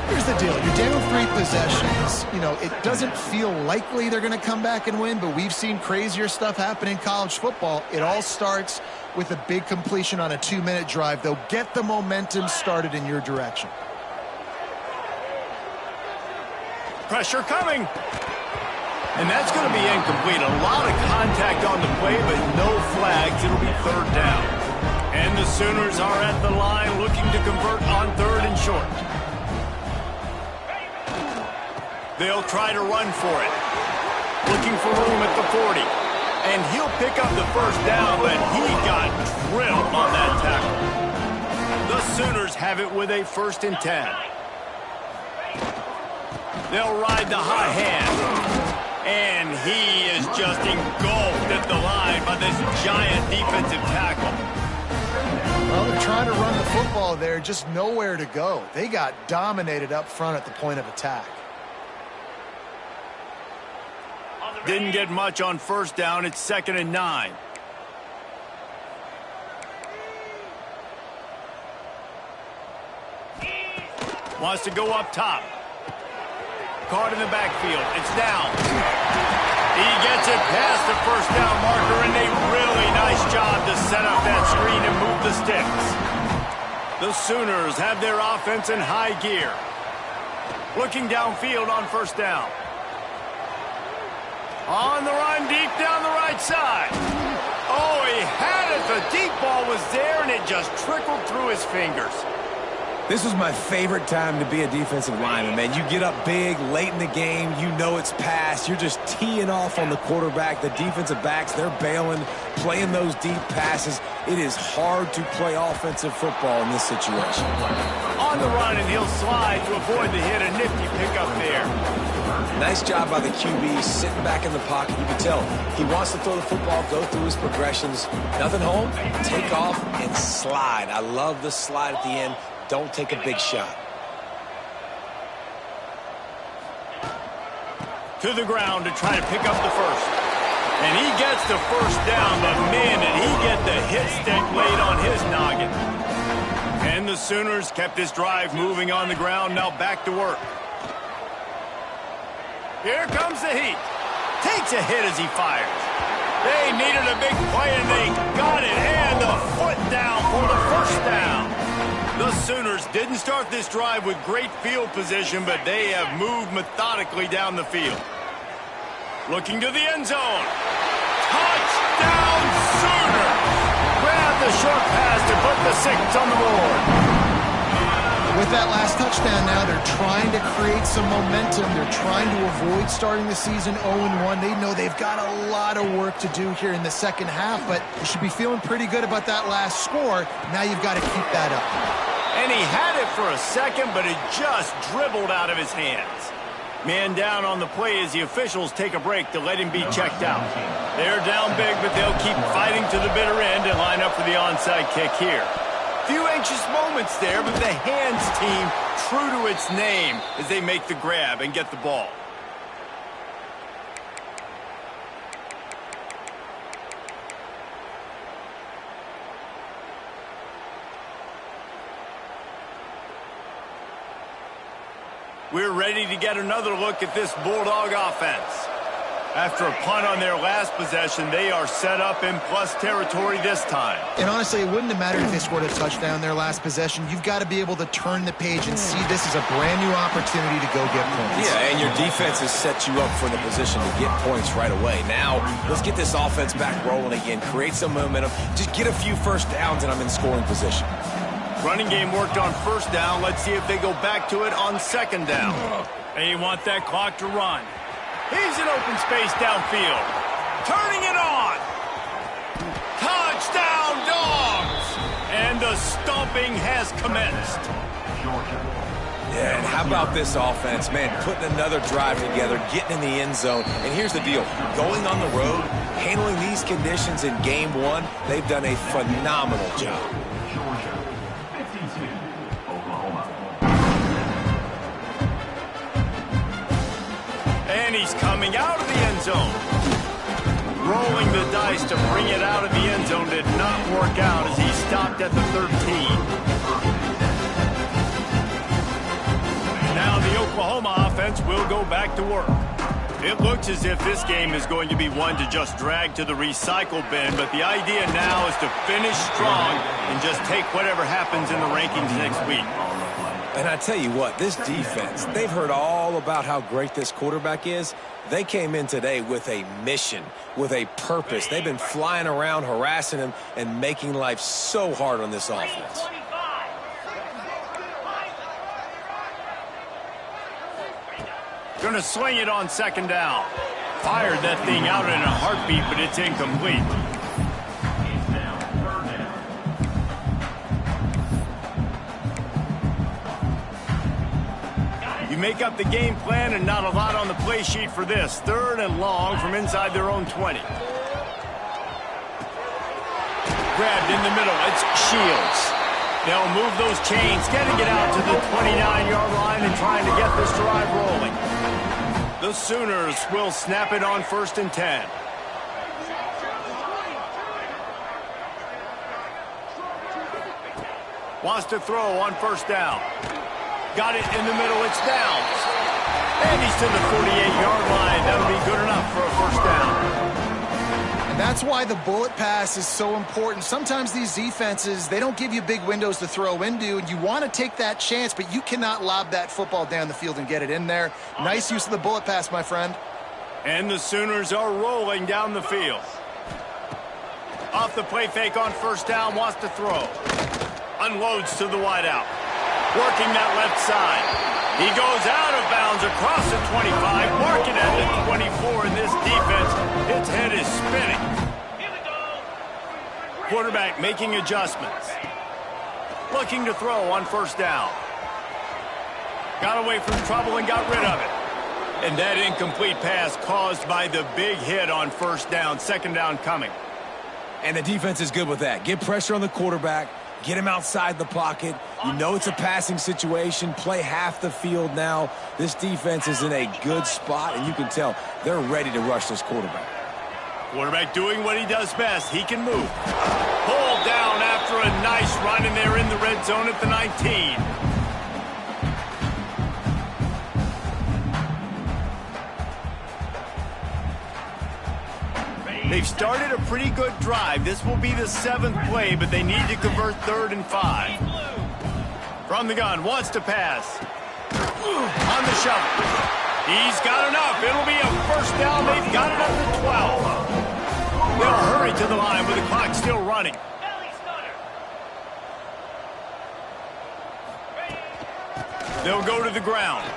Here's the deal. You're down 3 possessions. You know, it doesn't feel likely they're going to come back and win, but we've seen crazier stuff happen in college football. It all starts with a big completion on a 2-minute drive. They'll get the momentum started in your direction. Pressure coming. And that's going to be incomplete. A lot of contact on the play, but no flags. It'll be 3rd down. And the Sooners are at the line looking to convert on 3rd and short. They'll try to run for it. Looking for room at the 40. And he'll pick up the 1st down, but he got drilled on that tackle. The Sooners have it with a 1st and 10. They'll ride the hot hand. And he is just engulfed at the line by this giant defensive tackle. Well, they're trying to run the football there, just nowhere to go. They got dominated up front at the point of attack. Didn't get much on 1st down. It's 2nd and 9. Wants to go up top. Caught in the backfield. It's down. He gets it past the 1st down marker, and a really nice job to set up that screen and move the sticks. The Sooners have their offense in high gear. Looking downfield on 1st down. On the run, deep down the right side. Oh, he had it. The deep ball was there, and it just trickled through his fingers. This was my favorite time to be a defensive lineman, man. You get up big, late in the game, you know it's past. You're just teeing off on the quarterback. The defensive backs, they're bailing, playing those deep passes. It is hard to play offensive football in this situation. On the run, and he'll slide to avoid the hit. A nifty pickup there. Nice job by the QB, sitting back in the pocket. You can tell he wants to throw the football, go through his progressions. Nothing home, take off, and slide. I love the slide at the end. Don't take a big shot. To the ground to try to pick up the 1st. And he gets the first down, but man, did he get the hit stick laid on his noggin. And the Sooners kept this drive moving on the ground, now back to work. Here comes the heat. Takes a hit as he fires. They needed a big play, and they got it. And the foot down for the first down. The Sooners didn't start this drive with great field position, but they have moved methodically down the field. Looking to the end zone. Touchdown, Sooners! Grab the short pass to put the 6 on the board. With that last touchdown now, they're trying to create some momentum. They're trying to avoid starting the season 0-1. They know they've got a lot of work to do here in the second half, but you should be feeling pretty good about that last score. Now you've got to keep that up. And he had it for a second, but it just dribbled out of his hands. Man down on the play as the officials take a break to let him be checked out. They're down big, but they'll keep fighting to the bitter end and line up for the onside kick here. Few anxious moments there, but the hands team true to its name as they make the grab and get the ball. We're ready to get another look at this Bulldog offense. After a punt on their last possession, they are set up in plus territory this time. And honestly, it wouldn't have mattered if they scored a touchdown their last possession. You've got to be able to turn the page and see this as a brand new opportunity to go get points. Yeah, and your defense has set you up for the position to get points right away. Now, let's get this offense back rolling again, create some momentum, just get a few first downs, and I'm in scoring position. Running game worked on first down. Let's see if they go back to it on second down. They want that clock to run. He's in open space downfield. Turning it on. Touchdown, Dogs! And the stomping has commenced. Yeah, and how about this offense, man, putting another drive together, getting in the end zone. And here's the deal. Going on the road, handling these conditions in game one, they've done a phenomenal job. And he's coming out of the end zone. Rolling the dice to bring it out of the end zone did not work out as he stopped at the 13. Now the Oklahoma offense will go back to work. It looks as if this game is going to be one to just drag to the recycle bin, but the idea now is to finish strong and just take whatever happens in the rankings next week. And I tell you what, this defense, they've heard all about how great this quarterback is. They came in today with a mission, with a purpose. They've been flying around, harassing him, and making life so hard on this offense. Going to sling it on second down. Fired that thing out in a heartbeat, but it's incomplete. You make up the game plan and not a lot on the play sheet for this. Third and long from inside their own 20. Grabbed in the middle. It's Shields. They'll move those chains, getting it out to the 29-yard line and trying to get this drive rolling. The Sooners will snap it on 1st and 10. Wants to throw on first down. Got it in the middle. It's down. And he's to the 48-yard line. That'll be good enough for a first down. And that's why the bullet pass is so important. Sometimes these defenses, they don't give you big windows to throw into, and you want to take that chance, but you cannot lob that football down the field and get it in there. Nice use of the bullet pass, my friend. And the Sooners are rolling down the field. Off the play fake on first down, wants to throw. Unloads to the wideout. Working that left side. He goes out of bounds across the 25, marking at the 24, and this defense, its head is spinning. Quarterback making adjustments. Looking to throw on first down. Got away from trouble and got rid of it. And that incomplete pass caused by the big hit on first down. Second down coming. And the defense is good with that. Get pressure on the quarterback. Get him outside the pocket. You know it's a passing situation. Play half the field now. This defense is in a good spot, and you can tell they're ready to rush this quarterback. Quarterback doing what he does best. He can move. Pulled down after a nice run, and they're in the red zone at the 19. They've started a pretty good drive. This will be the 7th play, but they need to convert 3rd and 5. From the gun, wants to pass. On the shovel. He's got enough. It'll be a first down. They've got it up to 12. They'll hurry to the line with the clock still running. They'll go to the ground.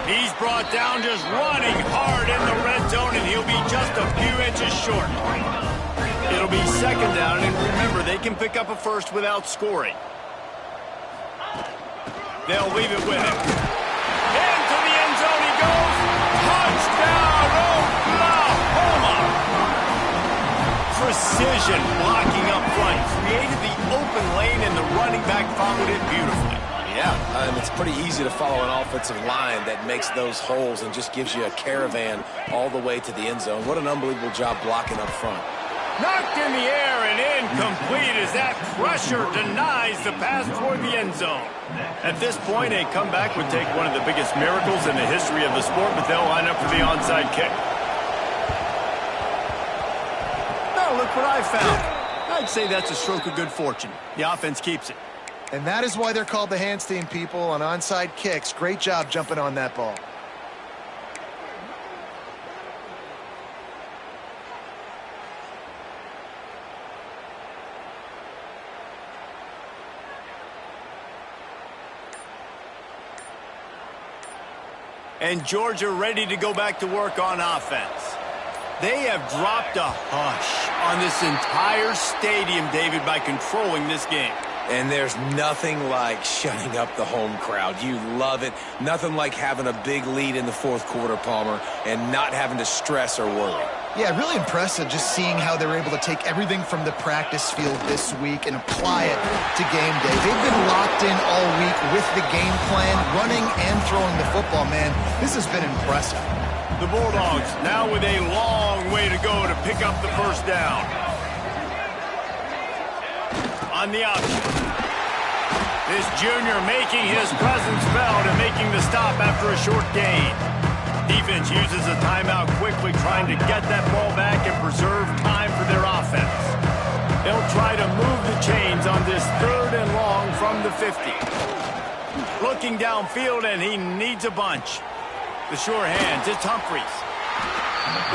He's brought down just running hard in the red zone, and he'll be just a few inches short. It'll be 2nd down, and remember, they can pick up a first without scoring. They'll leave it with him. Into the end zone he goes. Touchdown, Oklahoma! Precision blocking up front. Created the open lane, and the running back followed it beautifully. Yeah, it's pretty easy to follow an offensive line that makes those holes and just gives you a caravan all the way to the end zone. What an unbelievable job blocking up front. Knocked in the air and incomplete as that pressure denies the pass toward the end zone. At this point, a comeback would take one of the biggest miracles in the history of the sport, but they'll line up for the onside kick. Now look what I found. I'd say that's a stroke of good fortune. The offense keeps it. And that is why they're called the hands team, people, on onside kicks. Great job jumping on that ball. And Georgia ready to go back to work on offense. They have dropped a hush on this entire stadium, David, by controlling this game. And there's nothing like shutting up the home crowd. You love it. Nothing like having a big lead in the 4th quarter, Palmer, and not having to stress or worry. Yeah, really impressive just seeing how they were able to take everything from the practice field this week and apply it to game day. They've been locked in all week with the game plan, running and throwing the football, man. This has been impressive. The Bulldogs now with a long way to go to pick up the first down. On the option. This junior making his presence felt and making the stop after a short gain. Defense uses a timeout quickly, trying to get that ball back and preserve time for their offense. They'll try to move the chains on this 3rd and long from the 50. Looking downfield, and he needs a bunch. The sure hands, it's Humphries.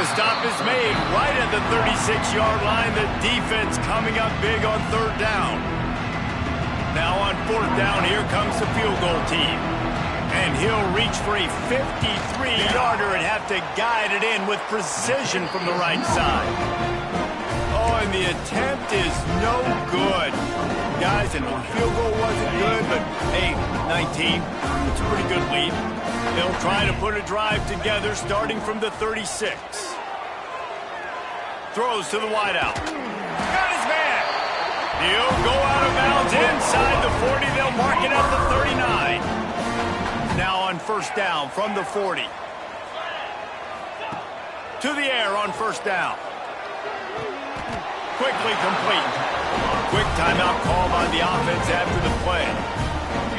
The stop is made right at the 36-yard line. The defense coming up big on 3rd down. Now on 4th down, here comes the field goal team. And he'll reach for a 53-yarder and have to guide it in with precision from the right side. Oh, and the attempt is no good. Guys, and the field goal wasn't good, but hey, 19, it's a pretty good lead. They'll try to put a drive together starting from the 36. Throws to the wideout. Got his man. He'll go out of bounds inside the 40. They'll mark it at the 39. Now on 1st down from the 40. To the air on 1st down. Quickly complete. Quick timeout call by the offense after the play.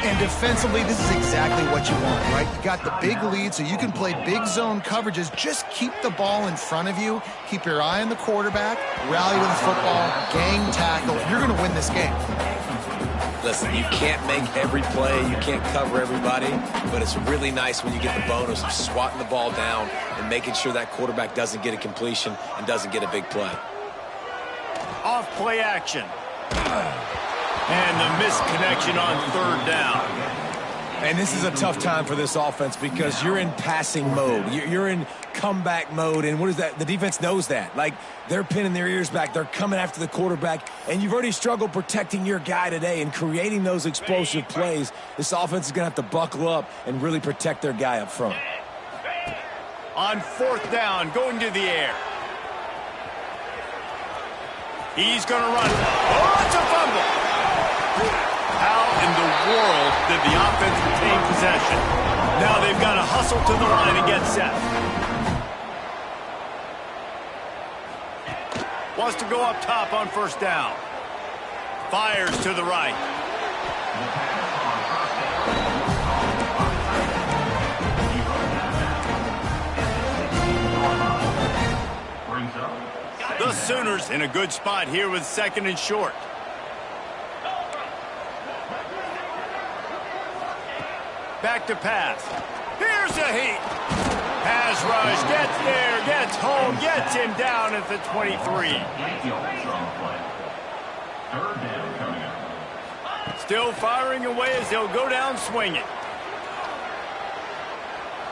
And defensively, this is exactly what you want, right? You got the big lead, so you can play big zone coverages. Just keep the ball in front of you. Keep your eye on the quarterback. Rally with the football. Gang tackle. You're going to win this game. Listen, you can't make every play. You can't cover everybody. But it's really nice when you get the bonus of swatting the ball down and making sure that quarterback doesn't get a completion and doesn't get a big play. Off play action. And the misconnection on 3rd down. And this is a tough time for this offense because you're in passing mode. You're in comeback mode. And what is that? The defense knows that. Like, they're pinning their ears back. They're coming after the quarterback. And you've already struggled protecting your guy today and creating those explosive plays. This offense is going to have to buckle up and really protect their guy up front. On 4th down, going to the air. He's going to run. Oh, it's a fumble. How in the world did the offense retain possession? Now they've got to hustle to the line and get set. Wants to go up top on first down. Fires to the right. The Sooners in a good spot here with 2nd and short. Back to pass. Here's a heat. Pass rush, gets there, gets home, gets him down at the 23. Still firing away as he'll go down swinging.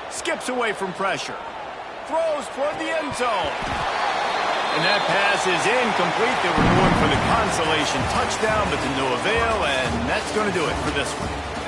Skips away from pressure. Throws toward the end zone. And that pass is incomplete. They were going for the consolation touchdown, but to no avail, and that's going to do it for this one.